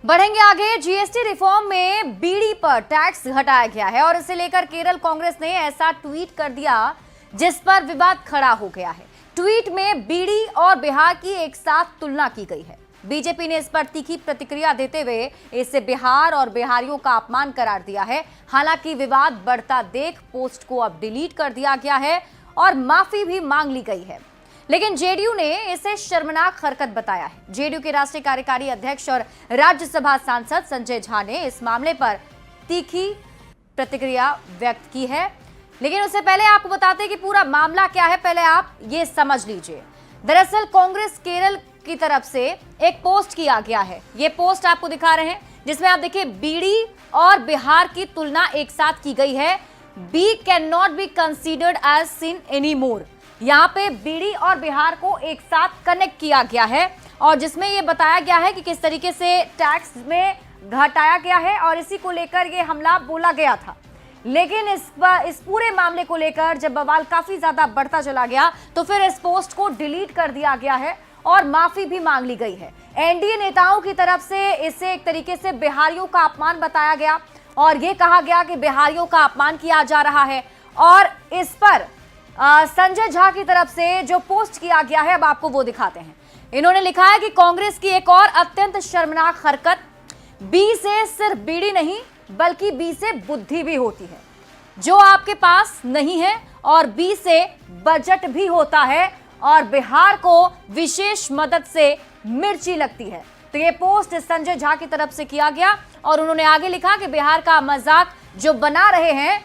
बढ़ेंगे आगे। GST reform में बीड़ी पर टैक्स घटाया गया है और इसे लेकर केरल कांग्रेस ने ऐसा ट्वीट कर दिया जिस पर विवाद खड़ा हो गया है। ट्वीट में बीड़ी और बिहार की एक साथ तुलना की गई है। बीजेपी ने इस पर तीखी प्रतिक्रिया देते हुए इसे बिहार और बिहारियों का अपमान करार दिया है। हालांकि विवाद बढ़ता देख पोस्ट को अब डिलीट कर दिया गया है और माफी भी मांग ली गई है, लेकिन जेडीयू ने इसे शर्मनाक हरकत बताया है। जेडीयू के राष्ट्रीय कार्यकारी अध्यक्ष और राज्यसभा सांसद संजय झा ने इस मामले पर तीखी प्रतिक्रिया व्यक्त की है, लेकिन उससे पहले आपको बताते हैं कि पूरा मामला क्या है, पहले आप ये समझ लीजिए। दरअसल कांग्रेस केरल की तरफ से एक पोस्ट किया गया है। ये पोस्ट आपको दिखा रहे हैं जिसमें आप देखिए बीड़ी और बिहार की तुलना एक साथ की गई है। Be can not be considered as sin any more. यहाँ पे बीड़ी और बिहार को एक साथ कनेक्ट किया गया है और जिसमें यह बताया गया है कि किस तरीके से टैक्स में घटाया गया है और इसी को लेकर यह हमला बोला गया था। लेकिन इस पूरे मामले को लेकर जब बवाल काफी ज्यादा बढ़ता चला गया तो फिर इस पोस्ट को डिलीट कर दिया गया है और माफी भी मांग ली गई है। एनडीए नेताओं की तरफ से इसे एक तरीके से बिहारियों का अपमान बताया गया और यह कहा गया कि बिहारियों का अपमान किया जा रहा है। और इस पर संजय झा की तरफ से जो पोस्ट किया गया है अब आपको वो दिखाते हैं। इन्होंने लिखा है कि कांग्रेस की एक और अत्यंत शर्मनाक हरकत, बी से सिर्फ बीड़ी नहीं बल्कि बी से बुद्धि भी होती है जो आपके पास नहीं है, और बी से बजट भी होता है और बिहार को विशेष मदद से मिर्ची लगती है। तो ये पोस्ट संजय झा की तरफ से किया गया और उन्होंने आगे लिखा कि बिहार का मजाक जो बना रहे हैं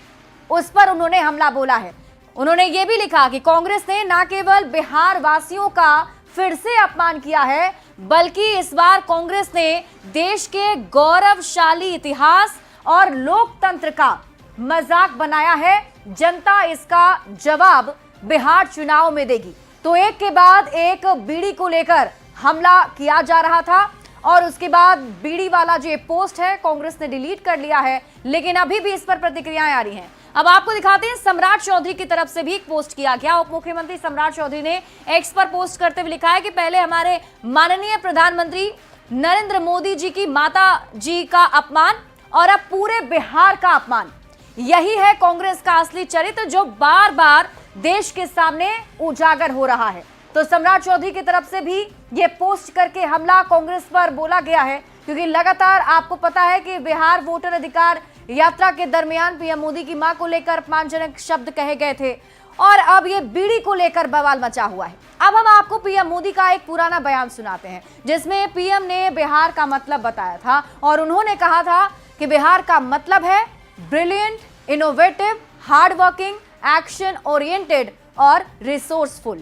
उस पर उन्होंने हमला बोला है। उन्होंने ये भी लिखा कि कांग्रेस ने न केवल बिहार वासियों का फिर से अपमान किया है बल्कि इस बार कांग्रेस ने देश के गौरवशाली इतिहास और लोकतंत्र का मजाक बनाया है। जनता इसका जवाब बिहार चुनाव में देगी। तो एक के बाद एक बीड़ी को लेकर हमला किया जा रहा था और उसके बाद बीड़ी वाला जो पोस्ट है कांग्रेस ने डिलीट कर लिया है, लेकिन अभी भी इस पर प्रतिक्रियाएं आ रही हैं। अब आपको दिखाते हैं सम्राट चौधरी की तरफ से भी एक पोस्ट किया गया। उप मुख्यमंत्री सम्राट चौधरी ने एक्स पर पोस्ट करते हुए लिखा है कि पहले हमारे माननीय प्रधानमंत्री नरेंद्र मोदी जी की माता जी का अपमान और अब पूरे बिहार का अपमान, यही है कांग्रेस का असली चरित्र जो बार बार देश के सामने उजागर हो रहा है। तो सम्राट चौधरी की तरफ से भी ये पोस्ट करके हमला कांग्रेस पर बोला गया है, क्योंकि लगातार आपको पता है कि बिहार वोटर अधिकार यात्रा के दरमियान पीएम मोदी की मां को लेकर अपमानजनक शब्द कहे गए थे और अब ये बीड़ी को लेकर बवाल मचा हुआ है। अब हम आपको पीएम मोदी का एक पुराना बयान सुनाते हैं जिसमें पीएम ने बिहार का मतलब बताया था और उन्होंने कहा था कि बिहार का मतलब है brilliant, innovative, hard working, action oriented और रिसोर्सफुल।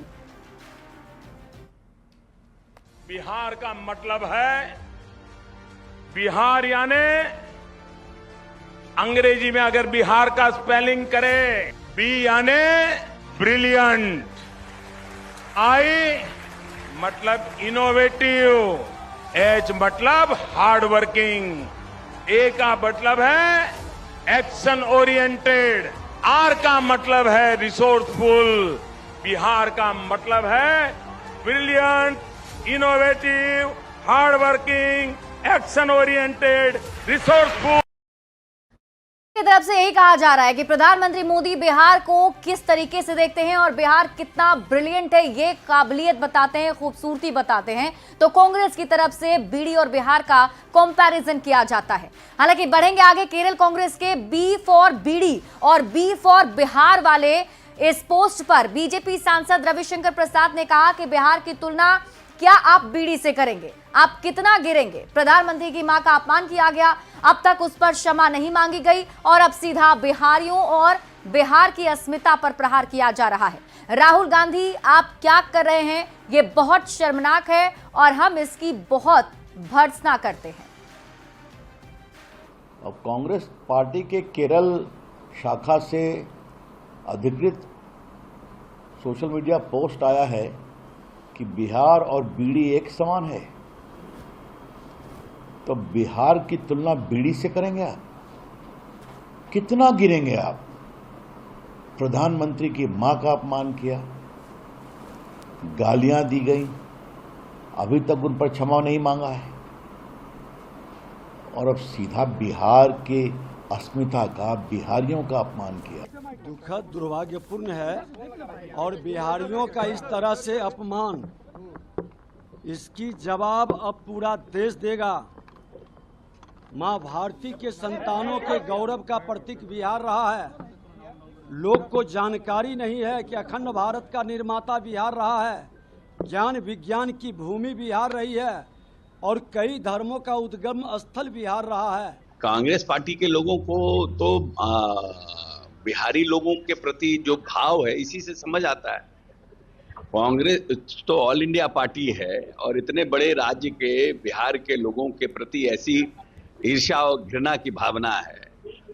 बिहार का मतलब है, बिहार यानी अंग्रेजी में अगर बिहार का स्पेलिंग करें, बी यानी ब्रिलियंट, आई मतलब इनोवेटिव, एच मतलब हार्ड वर्किंग, ए का मतलब है एक्शन ओरिएंटेड, आर का मतलब है रिसोर्सफुल, बिहार का मतलब है brilliant, innovative, hard working, action oriented, resourceful. की तरफ से यही कहा जा रहा है कि प्रधानमंत्री मोदी बिहार को किस तरीके से देखते हैं और बिहार कितना ब्रिलियंट है, ये काबिलियत बताते हैं, खूबसूरती बताते हैं। तो कांग्रेस की तरफ से बीड़ी और बिहार का कंपैरिजन किया जाता है। हालांकि बढ़ेंगे आगे। केरल कांग्रेस के बी फॉर बीड़ी और बी फॉर बिहार वाले इस पोस्ट पर बीजेपी सांसद रविशंकर प्रसाद ने कहा कि बिहार की तुलना क्या आप बीड़ी से करेंगे, आप कितना गिरेंगे। प्रधानमंत्री की मां का अपमान किया गया, अब तक उस पर क्षमा नहीं मांगी गई और अब सीधा बिहारियों और बिहार की अस्मिता पर प्रहार किया जा रहा है। राहुल गांधी, आप क्या कर रहे हैं, ये बहुत शर्मनाक है और हम इसकी बहुत भर्त्सना करते हैं। अब कांग्रेस पार्टी के केरल शाखा से अधिकृत सोशल मीडिया पोस्ट आया है कि बिहार और बीड़ी एक समान है, तो बिहार की तुलना बीड़ी से करेंगे आप? कितना गिरेंगे आप? प्रधानमंत्री की मां का अपमान किया, गालियां दी गई, अभी तक उन पर क्षमा नहीं मांगा है। और अब सीधा बिहार के अस्मिता का, बिहारियों का अपमान किया। दुखद दुर्भाग्यपूर्ण है और बिहारियों का इस तरह से अपमान, इसकी जवाब अब पूरा देश देगा। मां भारती के संतानों के गौरव का प्रतीक बिहार रहा है। लोग को जानकारी नहीं है कि अखंड भारत का निर्माता बिहार रहा है, ज्ञान विज्ञान की भूमि बिहार रही है और कई धर्मों का उद्गम स्थल बिहार रहा है। कांग्रेस पार्टी के लोगों को तो बिहारी लोगों के प्रति जो भाव है इसी से समझ आता है। कांग्रेस तो ऑल इंडिया पार्टी है और इतने बड़े राज्य के बिहार के लोगों के प्रति ऐसी ईर्ष्या और घृणा की भावना है।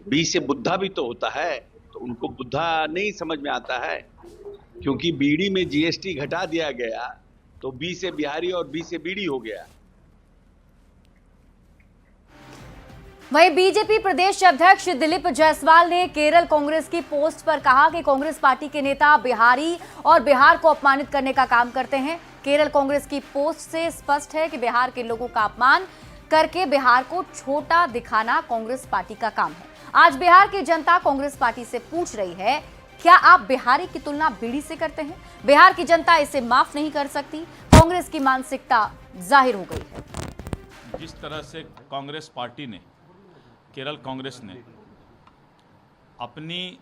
बी से बुद्धा भी तो होता है, तो उनको बुद्धा नहीं समझ में आता है। क्योंकि बीड़ी में जीएसटी घटा दिया गया तो बी से बिहारी और बी से बीड़ी हो गया। वहीं बीजेपी प्रदेश अध्यक्ष दिलीप जायसवाल ने केरल कांग्रेस की पोस्ट पर कहा कि कांग्रेस पार्टी के नेता बिहारी और बिहार को अपमानित करने का काम करते हैं। केरल कांग्रेस की पोस्ट से स्पष्ट है कि बिहार के लोगों का अपमान करके बिहार को छोटा दिखाना कांग्रेस पार्टी का काम है। आज बिहार की जनता कांग्रेस पार्टी से पूछ रही है, क्या आप बिहारी की तुलना बीड़ी से करते हैं? बिहार की जनता इसे माफ नहीं कर सकती। कांग्रेस की मानसिकता जाहिर हो गई है। जिस तरह से कांग्रेस पार्टी ने, केरल कांग्रेस ने अपनी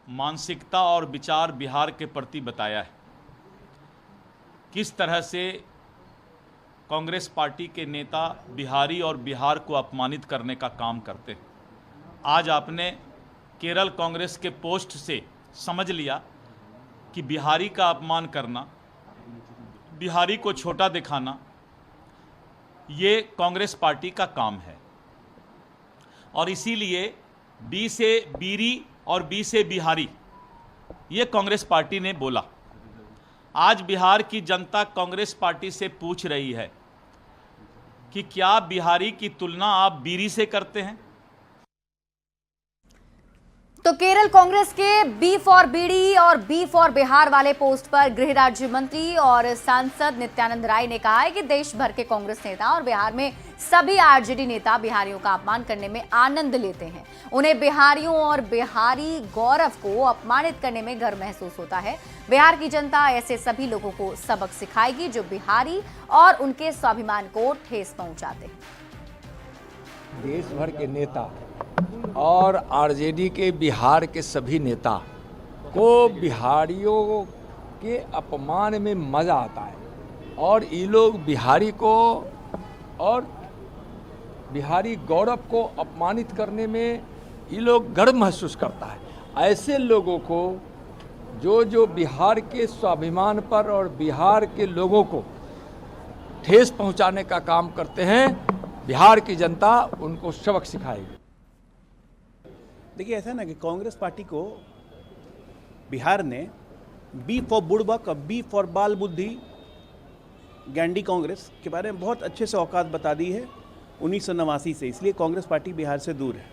मानसिकता और विचार बिहार के प्रति बताया है, किस तरह से कांग्रेस पार्टी के नेता बिहारी और बिहार को अपमानित करने का काम करते हैं, आज आपने केरल कांग्रेस के पोस्ट से समझ लिया कि बिहारी का अपमान करना, बिहारी को छोटा दिखाना, ये कांग्रेस पार्टी का काम है। और इसीलिए बी से बीरी और बी से बिहारी, ये कांग्रेस पार्टी ने बोला। आज बिहार की जनता कांग्रेस पार्टी से पूछ रही है कि क्या बिहारी की तुलना आप बीरी से करते हैं? तो केरल कांग्रेस के बी फॉर बीडी और बी फॉर बिहार वाले पोस्ट पर गृह राज्य मंत्री और सांसद नित्यानंद राय ने कहा है कि देश भर के कांग्रेस नेता और बिहार में सभी आरजेडी नेता बिहारियों का अपमान करने में आनंद लेते हैं। उन्हें बिहारियों और बिहारी गौरव को अपमानित करने में गर्व महसूस होता है। बिहार की जनता ऐसे सभी लोगों को सबक सिखाएगी जो बिहारी और उनके स्वाभिमान को ठेस पहुंचाते हैं। देश भर के नेता और आरजेडी के बिहार के सभी नेता को बिहारियों के अपमान में मज़ा आता है और ये लोग बिहारी को और बिहारी गौरव को अपमानित करने में ये लोग गर्व महसूस करता है। ऐसे लोगों को जो बिहार के स्वाभिमान पर और बिहार के लोगों को ठेस पहुंचाने का काम करते हैं, बिहार की जनता उनको सबक सिखाएगी। देखिए, ऐसा है ना कि कांग्रेस पार्टी को बिहार ने बी फॉर बुड़बक और बी फॉर बाल बुद्धि गैंडी कांग्रेस के बारे में बहुत अच्छे से औकात बता दी है 1989 से। इसलिए कांग्रेस पार्टी बिहार से दूर है।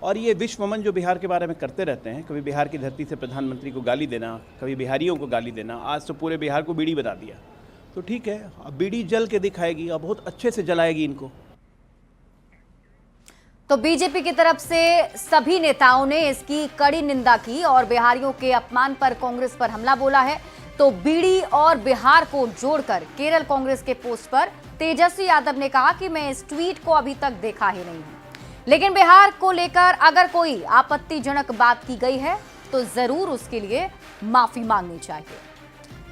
और ये विश्वमन जो बिहार के बारे में करते रहते हैं, कभी बिहार की धरती से प्रधानमंत्री को गाली देना, कभी बिहारियों को गाली देना, आज तो पूरे बिहार को बीड़ी बता दिया। तो ठीक है, अब बीड़ी जल के दिखाएगी और बहुत अच्छे से जलाएगी इनको। तो बीजेपी की तरफ से सभी नेताओं ने इसकी कड़ी निंदा की और बिहारियों के अपमान पर कांग्रेस पर हमला बोला है। तो बीड़ी और बिहार को जोड़कर केरल कांग्रेस के पोस्ट पर तेजस्वी यादव ने कहा कि मैं इस ट्वीट को अभी तक देखा ही नहीं है, लेकिन बिहार को लेकर अगर कोई आपत्तिजनक बात की गई है तो जरूर उसके लिए माफी मांगनी चाहिए।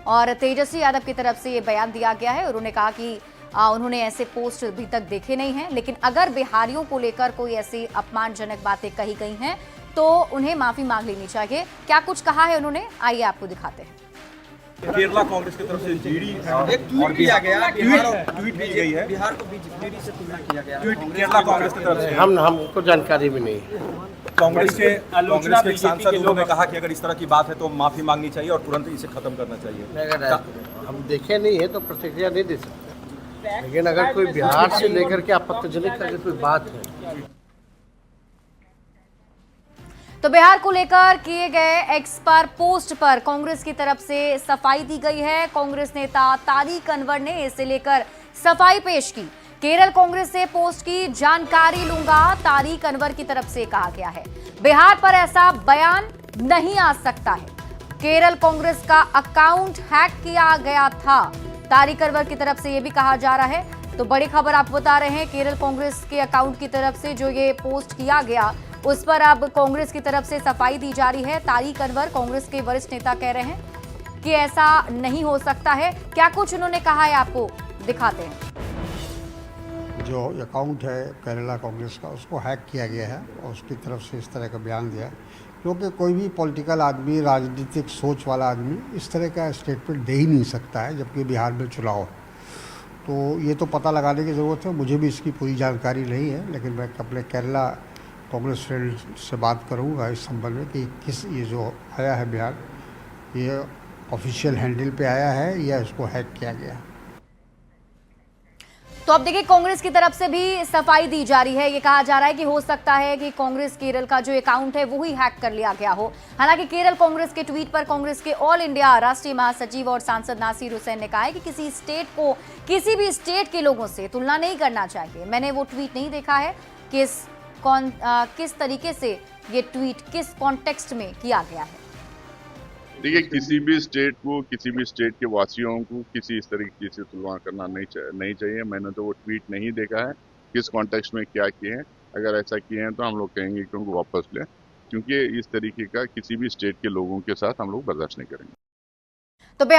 और तेजस्वी यादव की तरफ से ये बयान दिया गया है। उन्होंने कहा कि उन्होंने ऐसे पोस्ट अभी तक देखे नहीं हैं, लेकिन अगर बिहारियों को लेकर कोई ऐसी अपमानजनक बातें कही गई हैं तो उन्हें माफी मांग लेनी चाहिए। क्या कुछ कहा है उन्होंने, आइए आपको दिखाते हैं। केरला कांग्रेस की तरफ से बीड़ी एक ट्वीट किया गया, ट्वीट की गई है, बिहार को बीड़ी से तुलना किया गया, ट्वीट केरला कांग्रेस की तरफ से हमको जानकारी भी नहीं है। कांग्रेस के सांसद ने कहा कि अगर इस तरह की बात है तो माफी मांगनी चाहिए और तुरंत इसे खत्म करना चाहिए। हम देखे नहीं है तो प्रतिक्रिया नहीं दे सकते, लेकिन अगर कोई बिहार से लेकर के आपत्तिजनक अगर कोई बात है तो बिहार को लेकर किए गए एक्स पर पोस्ट पर कांग्रेस की तरफ से सफाई दी गई है। कांग्रेस नेता तारिक अनवर ने इसे लेकर सफाई पेश की। केरल कांग्रेस से पोस्ट की जानकारी लूंगा, तारिक अनवर की तरफ से कहा गया है। बिहार पर ऐसा बयान नहीं आ सकता है। केरल कांग्रेस का अकाउंट हैक किया गया था, तारिक अनवर की तरफ से यह भी कहा जा रहा है। तो बड़ी खबर आप बता रहे हैं, केरल कांग्रेस के अकाउंट की तरफ से जो ये पोस्ट किया गया उस पर अब कांग्रेस की तरफ से सफाई दी जा रही है। तारिक अनवर कांग्रेस के वरिष्ठ नेता कह रहे हैं कि ऐसा नहीं हो सकता है। क्या कुछ उन्होंने कहा है, आपको दिखाते हैं। जो अकाउंट है केरला कांग्रेस का, उसको हैक किया गया है और उसकी तरफ से इस तरह का बयान दिया, क्योंकि कोई भी पॉलिटिकल आदमी, राजनीतिक सोच वाला आदमी इस तरह का स्टेटमेंट दे ही नहीं सकता है, जबकि बिहार में चुनाव है। तो ये तो पता लगाने की ज़रूरत है। मुझे भी इसकी पूरी जानकारी नहीं है, लेकिन मैं अपने केरला कांग्रेस फ्रेंड से बात करूंगा इस संबंध में कि किस ये जो आया है बयान, ये ऑफिशियल हैंडल पे आया है या इसको हैक किया गया। तो अब देखिए, कांग्रेस की तरफ से भी सफाई दी जा रही है। ये कहा जा रहा है कि हो सकता है कि कांग्रेस केरल का जो अकाउंट है वो ही हैक कर लिया गया हो। हालांकि केरल कांग्रेस के ट्वीट पर कांग्रेस के ऑल इंडिया राष्ट्रीय महासचिव और सांसद नासिर हुसैन ने कहा है कि किसी स्टेट को किसी भी स्टेट के लोगों से तुलना नहीं करना चाहिए। मैंने वो ट्वीट नहीं देखा है कि किस तरीके से ये ट्वीट किस कॉन्टेक्स्ट में किया गया है। देखिए, किसी भी स्टेट को, किसी भी स्टेट के वासियों को किसी इस तरीके से तुलना करना नहीं चाहिए। मैंने तो वो ट्वीट नहीं देखा है किस कॉन्टेक्स्ट में क्या किए हैं। अगर ऐसा किए हैं तो हम लोग कहेंगे कि उनको वापस लें, क्योंकि इस तरीके का किसी भी स्टेट के लोगों के साथ हम लोग बर्दाश्त नहीं करेंगे।